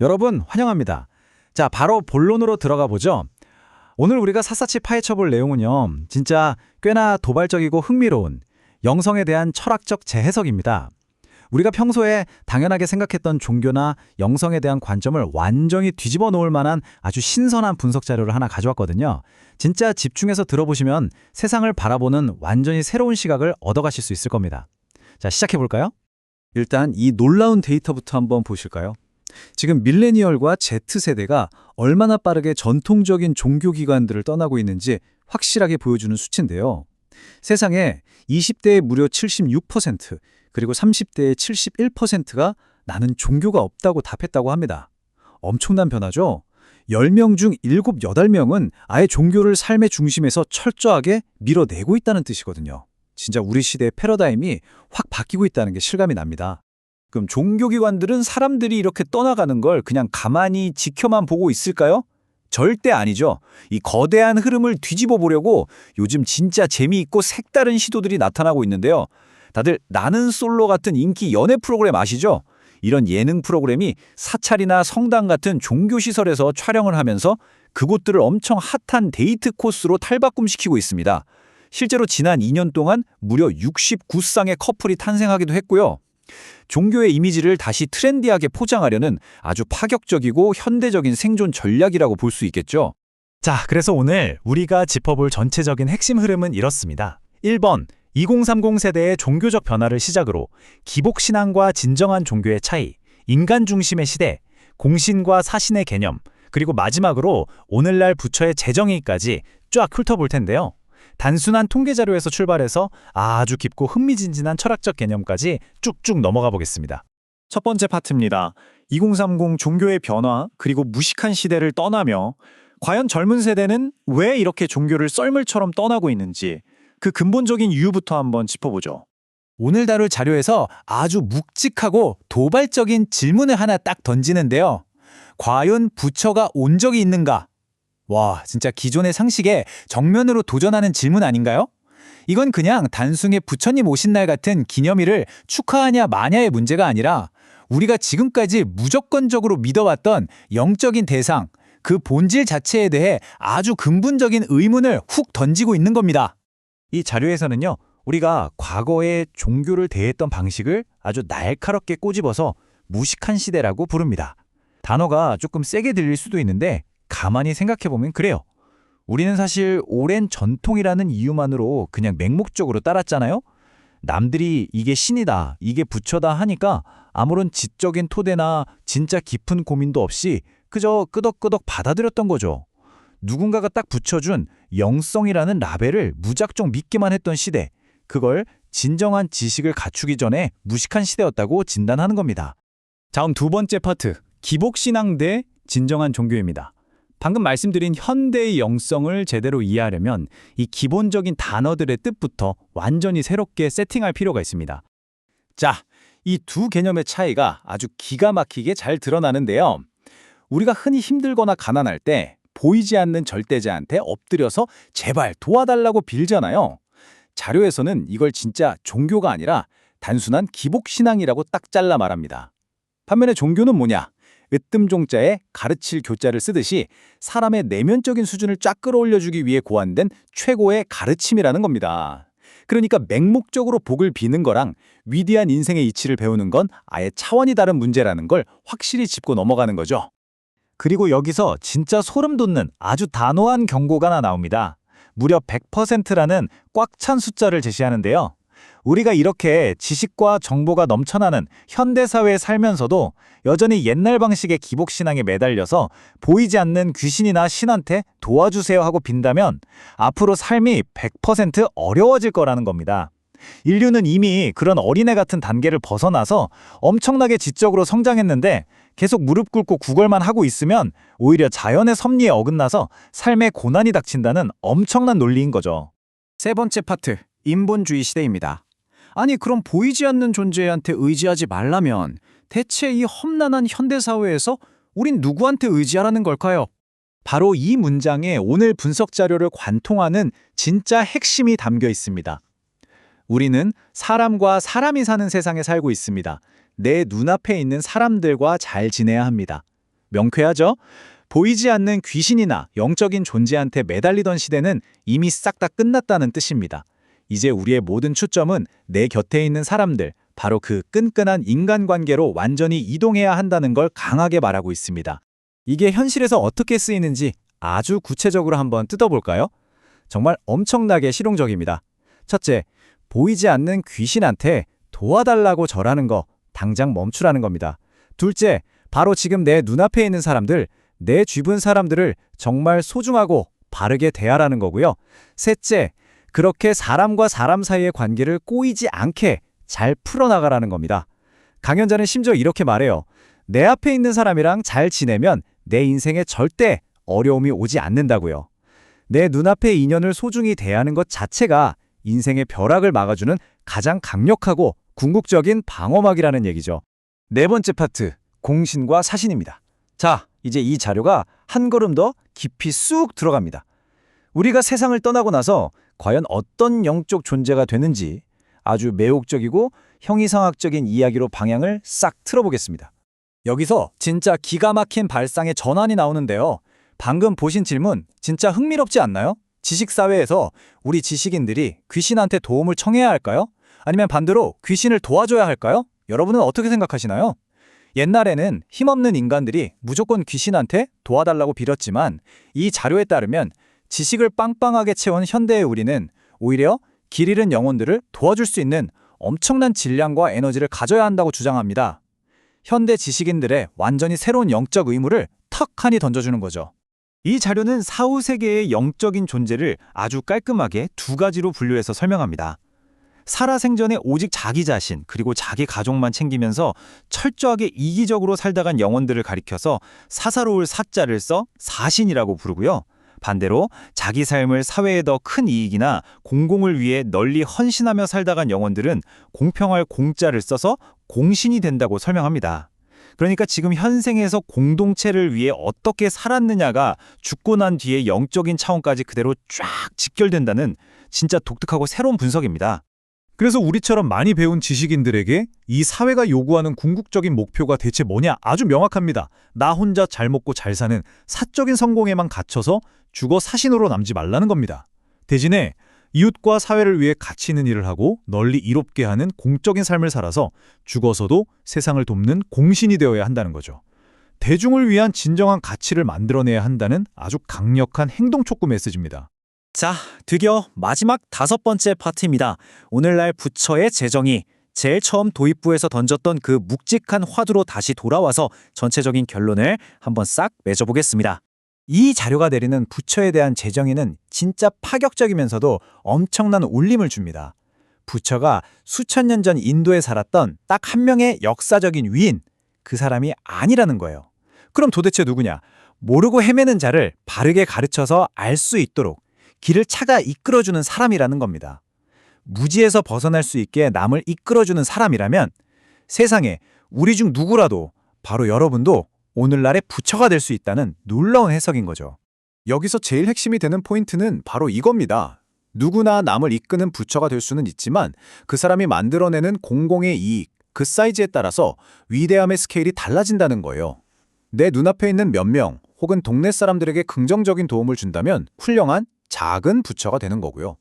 여러분 환영합니다. 자, 바로 본론으로 들어가 보죠. 오늘 우리가 샅샅이 파헤쳐 볼 내용은요. 진짜 꽤나 도발적이고 흥미로운 영성에 대한 철학적 재해석입니다. 우리가 평소에 당연하게 생각했던 종교나 영성에 대한 관점을 완전히 뒤집어 놓을 만한 아주 신선한 분석 자료를 하나 가져왔거든요. 진짜 집중해서 들어보시면 세상을 바라보는 완전히 새로운 시각을 얻어가실 수 있을 겁니다. 자, 시작해 볼까요? 일단 이 놀라운 데이터부터 한번 보실까요? 지금 밀레니얼과 Z세대가 얼마나 빠르게 전통적인 종교기관들을 떠나고 있는지 확실하게 보여주는 수치인데요. 세상에 20대의 무려 76%, 그리고 30대의 71%가 나는 종교가 없다고 답했다고 합니다. 엄청난 변화죠? 10명 중 7, 8명은 아예 종교를 삶의 중심에서 철저하게 밀어내고 있다는 뜻이거든요. 진짜 우리 시대의 패러다임이 확 바뀌고 있다는 게 실감이 납니다. 그럼 종교기관들은 사람들이 이렇게 떠나가는 걸 그냥 가만히 지켜만 보고 있을까요? 절대 아니죠. 이 거대한 흐름을 뒤집어 보려고 요즘 진짜 재미있고 색다른 시도들이 나타나고 있는데요. 다들 나는 솔로 같은 인기 연애 프로그램 아시죠? 이런 예능 프로그램이 사찰이나 성당 같은 종교시설에서 촬영을 하면서 그곳들을 엄청 핫한 데이트 코스로 탈바꿈시키고 있습니다. 실제로 지난 2년 동안 무려 69쌍의 커플이 탄생하기도 했고요. 종교의 이미지를 다시 트렌디하게 포장하려는 아주 파격적이고 현대적인 생존 전략이라고 볼 수 있겠죠. 자, 그래서 오늘 우리가 짚어볼 전체적인 핵심 흐름은 이렇습니다. 1번, 2030 세대의 종교적 변화를 시작으로 기복신앙과 진정한 종교의 차이, 인간 중심의 시대, 공신과 사신의 개념, 그리고 마지막으로 오늘날 부처의 재정의까지 쫙 훑어볼 텐데요. 단순한 통계 자료에서 출발해서 아주 깊고 흥미진진한 철학적 개념까지 쭉쭉 넘어가 보겠습니다. 첫 번째 파트입니다. 2030 종교의 변화 그리고 무식한 시대를 떠나며 과연 젊은 세대는 왜 이렇게 종교를 썰물처럼 떠나고 있는지 그 근본적인 이유부터 한번 짚어보죠. 오늘 다룰 자료에서 아주 묵직하고 도발적인 질문을 하나 딱 던지는데요. 과연 부처가 온 적이 있는가? 와, 진짜 기존의 상식에 정면으로 도전하는 질문 아닌가요? 이건 그냥 단순히 부처님 오신 날 같은 기념일을 축하하냐 마냐의 문제가 아니라 우리가 지금까지 무조건적으로 믿어왔던 영적인 대상, 그 본질 자체에 대해 아주 근본적인 의문을 훅 던지고 있는 겁니다. 이 자료에서는요, 우리가 과거에 종교를 대했던 방식을 아주 날카롭게 꼬집어서 무식한 시대라고 부릅니다. 단어가 조금 세게 들릴 수도 있는데 가만히 생각해보면 그래요. 우리는 사실 오랜 전통이라는 이유만으로 그냥 맹목적으로 따랐잖아요. 남들이 이게 신이다, 이게 부처다 하니까 아무런 지적인 토대나 진짜 깊은 고민도 없이 그저 끄덕끄덕 받아들였던 거죠. 누군가가 딱 붙여준 영성이라는 라벨을 무작정 믿기만 했던 시대, 그걸 진정한 지식을 갖추기 전에 무식한 시대였다고 진단하는 겁니다. 다음 두 번째 파트, 기복신앙 대 진정한 종교입니다. 방금 말씀드린 현대의 영성을 제대로 이해하려면 이 기본적인 단어들의 뜻부터 완전히 새롭게 세팅할 필요가 있습니다. 자, 이 두 개념의 차이가 아주 기가 막히게 잘 드러나는데요. 우리가 흔히 힘들거나 가난할 때 보이지 않는 절대자한테 엎드려서 제발 도와달라고 빌잖아요. 자료에서는 이걸 진짜 종교가 아니라 단순한 기복신앙이라고 딱 잘라 말합니다. 반면에 종교는 뭐냐? 으뜸종자에 가르칠 교자를 쓰듯이 사람의 내면적인 수준을 쫙 끌어올려주기 위해 고안된 최고의 가르침이라는 겁니다. 그러니까 맹목적으로 복을 비는 거랑 위대한 인생의 이치를 배우는 건 아예 차원이 다른 문제라는 걸 확실히 짚고 넘어가는 거죠. 그리고 여기서 진짜 소름 돋는 아주 단호한 경고가 하나 나옵니다. 무려 100%라는 꽉 찬 숫자를 제시하는데요. 우리가 이렇게 지식과 정보가 넘쳐나는 현대사회에 살면서도 여전히 옛날 방식의 기복신앙에 매달려서 보이지 않는 귀신이나 신한테 도와주세요 하고 빈다면 앞으로 삶이 100% 어려워질 거라는 겁니다. 인류는 이미 그런 어린애 같은 단계를 벗어나서 엄청나게 지적으로 성장했는데 계속 무릎 꿇고 구걸만 하고 있으면 오히려 자연의 섭리에 어긋나서 삶에 고난이 닥친다는 엄청난 논리인 거죠. 세 번째 파트, 인본주의 시대입니다. 아니 그럼 보이지 않는 존재한테 의지하지 말라면 대체 이 험난한 현대사회에서 우린 누구한테 의지하라는 걸까요? 바로 이 문장에 오늘 분석 자료를 관통하는 진짜 핵심이 담겨 있습니다. 우리는 사람과 사람이 사는 세상에 살고 있습니다. 내 눈앞에 있는 사람들과 잘 지내야 합니다. 명쾌하죠? 보이지 않는 귀신이나 영적인 존재한테 매달리던 시대는 이미 싹 다 끝났다는 뜻입니다. 이제 우리의 모든 초점은 내 곁에 있는 사람들, 바로 그 끈끈한 인간관계로 완전히 이동해야 한다는 걸 강하게 말하고 있습니다. 이게 현실에서 어떻게 쓰이는지 아주 구체적으로 한번 뜯어볼까요? 정말 엄청나게 실용적입니다. 첫째, 보이지 않는 귀신한테 도와달라고 절하는 거 당장 멈추라는 겁니다. 둘째, 바로 지금 내 눈앞에 있는 사람들, 내 주변 사람들을 정말 소중하고 바르게 대하라는 거고요. 셋째, 그렇게 사람과 사람 사이의 관계를 꼬이지 않게 잘 풀어나가라는 겁니다. 강연자는 심지어 이렇게 말해요. 내 앞에 있는 사람이랑 잘 지내면 내 인생에 절대 어려움이 오지 않는다고요. 내 눈앞의 인연을 소중히 대하는 것 자체가 인생의 벼락을 막아주는 가장 강력하고 궁극적인 방어막이라는 얘기죠. 네 번째 파트, 공신과 사신입니다. 자, 이제 이 자료가 한 걸음 더 깊이 쑥 들어갑니다. 우리가 세상을 떠나고 나서 과연 어떤 영적 존재가 되는지 아주 매혹적이고 형이상학적인 이야기로 방향을 싹 틀어보겠습니다. 여기서 진짜 기가 막힌 발상의 전환이 나오는데요. 방금 보신 질문 진짜 흥미롭지 않나요? 지식사회에서 우리 지식인들이 귀신한테 도움을 청해야 할까요? 아니면 반대로 귀신을 도와줘야 할까요? 여러분은 어떻게 생각하시나요? 옛날에는 힘없는 인간들이 무조건 귀신한테 도와달라고 빌었지만 이 자료에 따르면 지식을 빵빵하게 채운 현대의 우리는 오히려 길 잃은 영혼들을 도와줄 수 있는 엄청난 질량과 에너지를 가져야 한다고 주장합니다. 현대 지식인들의 완전히 새로운 영적 의무를 턱하니 던져주는 거죠. 이 자료는 사후 세계의 영적인 존재를 아주 깔끔하게 두 가지로 분류해서 설명합니다. 살아생전에 오직 자기 자신 그리고 자기 가족만 챙기면서 철저하게 이기적으로 살다 간 영혼들을 가리켜서 사사로울 사자를 써 사신이라고 부르고요. 반대로 자기 삶을 사회에 더 큰 이익이나 공공을 위해 널리 헌신하며 살다 간 영혼들은 공평할 공자를 써서 공신이 된다고 설명합니다. 그러니까 지금 현생에서 공동체를 위해 어떻게 살았느냐가 죽고 난 뒤에 영적인 차원까지 그대로 쫙 직결된다는 진짜 독특하고 새로운 분석입니다. 그래서 우리처럼 많이 배운 지식인들에게 이 사회가 요구하는 궁극적인 목표가 대체 뭐냐 아주 명확합니다. 나 혼자 잘 먹고 잘 사는 사적인 성공에만 갇혀서 죽어 사신으로 남지 말라는 겁니다. 대신에 이웃과 사회를 위해 가치 있는 일을 하고 널리 이롭게 하는 공적인 삶을 살아서 죽어서도 세상을 돕는 공신이 되어야 한다는 거죠. 대중을 위한 진정한 가치를 만들어내야 한다는 아주 강력한 행동 촉구 메시지입니다. 자, 드디어 마지막 5번째 파트입니다. 오늘날 부처의 재정이 제일 처음 도입부에서 던졌던 그 묵직한 화두로 다시 돌아와서 전체적인 결론을 한번 싹 맺어보겠습니다. 이 자료가 내리는 부처에 대한 재정의는 진짜 파격적이면서도 엄청난 울림을 줍니다. 부처가 수천 년 전 인도에 살았던 딱 한 명의 역사적인 위인, 그 사람이 아니라는 거예요. 그럼 도대체 누구냐? 모르고 헤매는 자를 바르게 가르쳐서 알 수 있도록 길을 찾아 이끌어주는 사람이라는 겁니다. 무지에서 벗어날 수 있게 남을 이끌어주는 사람이라면 세상에 우리 중 누구라도 바로 여러분도 오늘날의 부처가 될 수 있다는 놀라운 해석인 거죠. 여기서 제일 핵심이 되는 포인트는 바로 이겁니다. 누구나 남을 이끄는 부처가 될 수는 있지만 그 사람이 만들어내는 공공의 이익, 그 사이즈에 따라서 위대함의 스케일이 달라진다는 거예요. 내 눈앞에 있는 몇 명 혹은 동네 사람들에게 긍정적인 도움을 준다면 훌륭한 작은 부처가 되는 거고요.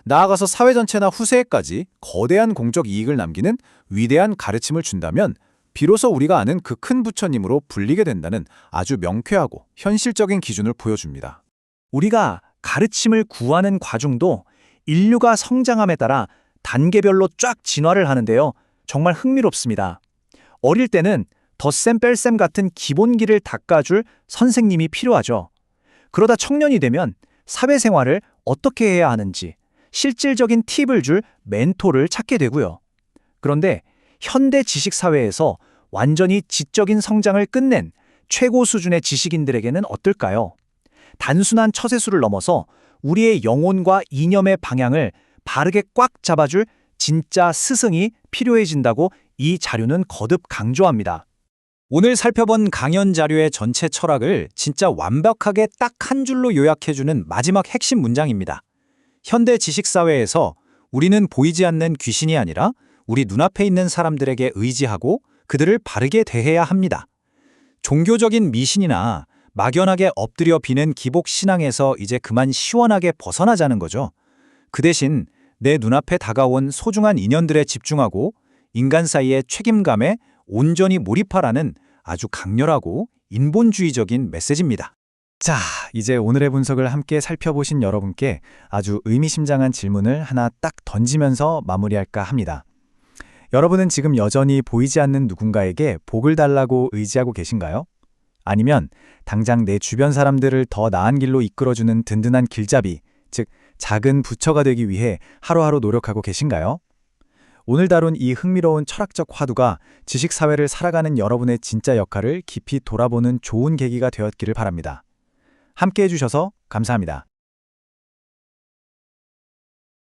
나아가서 사회 전체나 후세에까지 거대한 공적 이익을 남기는 위대한 가르침을 준다면 비로소 우리가 아는 그 큰 부처님으로 불리게 된다는 아주 명쾌하고 현실적인 기준을 보여줍니다. 우리가 가르침을 구하는 과정도 인류가 성장함에 따라 단계별로 쫙 진화를 하는데요. 정말 흥미롭습니다. 어릴 때는 덧셈 뺄셈 같은 기본기를 닦아줄 선생님이 필요하죠. 그러다 청년이 되면 사회생활을 어떻게 해야 하는지 실질적인 팁을 줄 멘토를 찾게 되고요. 그런데 현대 지식사회에서 완전히 지적인 성장을 끝낸 최고 수준의 지식인들에게는 어떨까요? 단순한 처세술을 넘어서 우리의 영혼과 이념의 방향을 바르게 꽉 잡아줄 진짜 스승이 필요해진다고 이 자료는 거듭 강조합니다. 오늘 살펴본 강연 자료의 전체 철학을 진짜 완벽하게 딱 한 줄로 요약해주는 마지막 핵심 문장입니다. 현대 지식사회에서 우리는 보이지 않는 귀신이 아니라 우리 눈앞에 있는 사람들에게 의지하고 그들을 바르게 대해야 합니다. 종교적인 미신이나 막연하게 엎드려 비는 기복 신앙에서 이제 그만 시원하게 벗어나자는 거죠. 그 대신 내 눈앞에 다가온 소중한 인연들에 집중하고 인간 사이의 책임감에 온전히 몰입하라는 아주 강렬하고 인본주의적인 메시지입니다. 자, 이제 오늘의 분석을 함께 살펴보신 여러분께 아주 의미심장한 질문을 하나 딱 던지면서 마무리할까 합니다. 여러분은 지금 여전히 보이지 않는 누군가에게 복을 달라고 의지하고 계신가요? 아니면 당장 내 주변 사람들을 더 나은 길로 이끌어주는 든든한 길잡이, 즉 작은 부처가 되기 위해 하루하루 노력하고 계신가요? 오늘 다룬 이 흥미로운 철학적 화두가 지식사회를 살아가는 여러분의 진짜 역할을 깊이 돌아보는 좋은 계기가 되었기를 바랍니다. 함께 해주셔서 감사합니다.